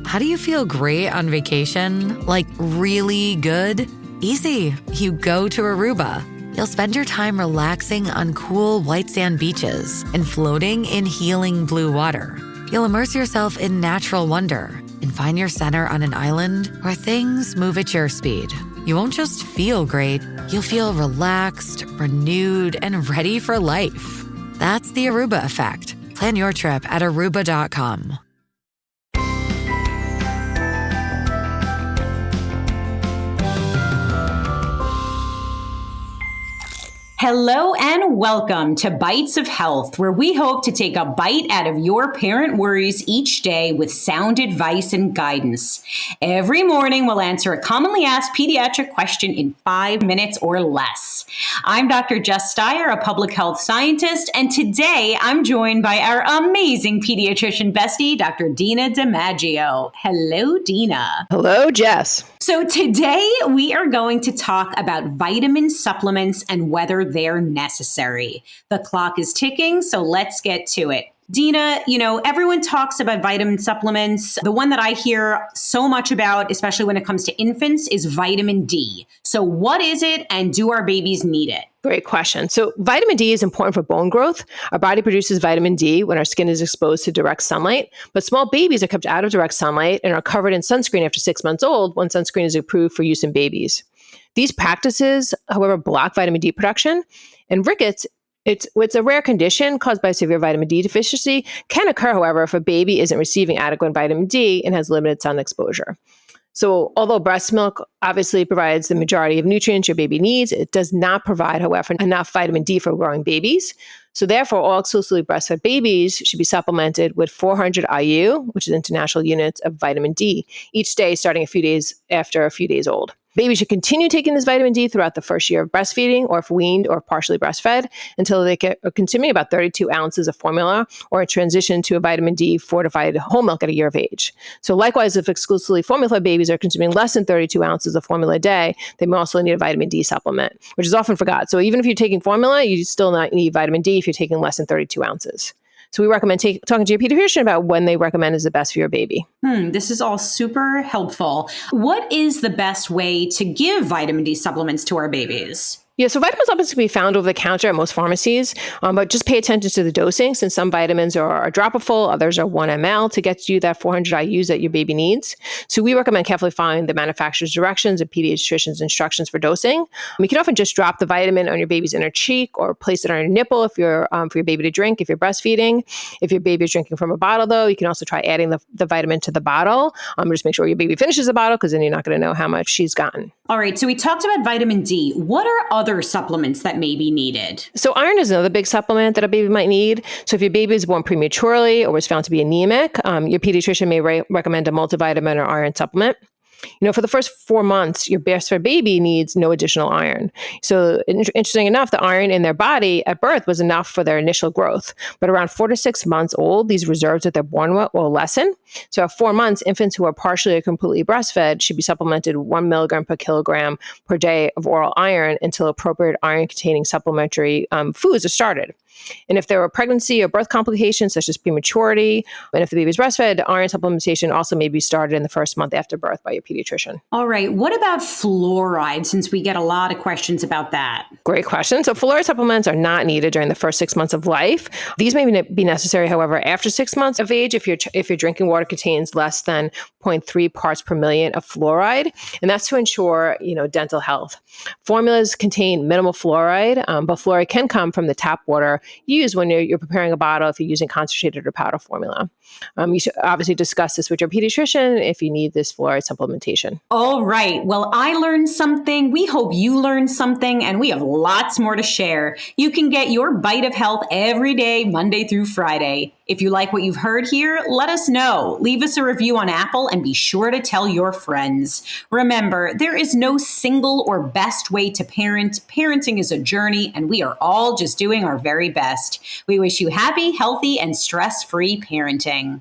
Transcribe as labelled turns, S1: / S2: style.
S1: How do you feel great on vacation? Like really good? Easy. You go to Aruba. You'll spend your time relaxing on cool white sand beaches and floating in healing blue water. You'll immerse yourself in natural wonder and find your center on an island where things move at your speed. You won't just feel great, you'll feel relaxed, renewed, and ready for life. That's the Aruba effect. Plan your trip at aruba.com.
S2: Hello and welcome to Bytes of Health, where we hope to take a bite out of your parent worries each day with sound advice and guidance. Every morning, we'll answer a commonly asked pediatric question in 5 minutes or less. I'm Dr. Jess Steier, a public health scientist, and today I'm joined by our amazing pediatrician bestie, Dr. Dina DiMaggio. Hello, Dina.
S3: Hello, Jess.
S2: So today we are going to talk about vitamin supplements and whether they're necessary. The clock is ticking, so let's get to it. Dina, everyone talks about vitamin supplements. The one that I hear so much about, especially when it comes to infants, is vitamin D. So what is it, and do our babies need it?
S3: Great question. So vitamin D is important for bone growth. Our body produces vitamin D when our skin is exposed to direct sunlight, but small babies are kept out of direct sunlight and are covered in sunscreen after 6 months old when sunscreen is approved for use in babies. These practices, however, block vitamin D production, and rickets, it's a rare condition caused by severe vitamin D deficiency, can occur, however, if a baby isn't receiving adequate vitamin D and has limited sun exposure. So although breast milk obviously provides the majority of nutrients your baby needs, it does not provide, however, enough vitamin D for growing babies. So therefore, all exclusively breastfed babies should be supplemented with 400 IU, which is international units of vitamin D, each day starting a few days after a few days old. Babies should continue taking this vitamin D throughout the first year of breastfeeding, or if weaned or partially breastfed, until they are consuming about 32 ounces of formula or transition to a vitamin D fortified whole milk at a year of age. So likewise, if exclusively formula babies are consuming less than 32 ounces of formula a day, they may also need a vitamin D supplement, which is often forgot. So even if you're taking formula, you still not need vitamin D if you're taking less than 32 ounces. So we recommend talking to your pediatrician about when they recommend is the best for your baby.
S2: This is all super helpful. What is the best way to give vitamin D supplements to our babies?
S3: Yeah, so vitamin supplements can be found over the counter at most pharmacies, but just pay attention to the dosing, since some vitamins are dropperful, others are 1 ml to get you that 400 IUs that your baby needs. So we recommend carefully following the manufacturer's directions and pediatrician's instructions for dosing. You can often just drop the vitamin on your baby's inner cheek or place it on your nipple if you're for your baby to drink if you're breastfeeding. If your baby is drinking from a bottle, though, you can also try adding the vitamin to the bottle. Just make sure your baby finishes the bottle, because then you're not going to know how much she's gotten.
S2: All right, so we talked about vitamin D. What are other supplements that may be needed?
S3: So iron is another big supplement that a baby might need. So if your baby is born prematurely or was found to be anemic, your pediatrician may recommend a multivitamin or iron supplement. For the first 4 months, your breastfed baby needs no additional iron. So interesting enough, the iron in their body at birth was enough for their initial growth. But around 4 to 6 months old, these reserves that they're born with will lessen. So at 4 months, infants who are partially or completely breastfed should be supplemented 1 milligram per kilogram per day of oral iron until appropriate iron-containing supplementary foods are started. And if there are pregnancy or birth complications, such as prematurity, and if the baby is breastfed, iron supplementation also may be started in the first month after birth by your pediatrician.
S2: All right. What about fluoride, since we get a lot of questions about that?
S3: Great question. So fluoride supplements are not needed during the first 6 months of life. These may be necessary, however, after 6 months of age if your drinking water contains less than 0.3 parts per million of fluoride, and that's to ensure, dental health. Formulas contain minimal fluoride, but fluoride can come from the tap water used when you're preparing a bottle if you're using concentrated or powder formula. You should obviously discuss this with your pediatrician if you need this fluoride supplementation.
S2: All right. Well, I learned something. We hope you learned something, and we have lots more to share. You can get your Bite of Health every day, Monday through Friday. If you like what you've heard here, let us know. Leave us a review on Apple and be sure to tell your friends. Remember, there is no single or best way to parent. Parenting is a journey, and we are all just doing our very best. We wish you happy, healthy, and stress-free parenting.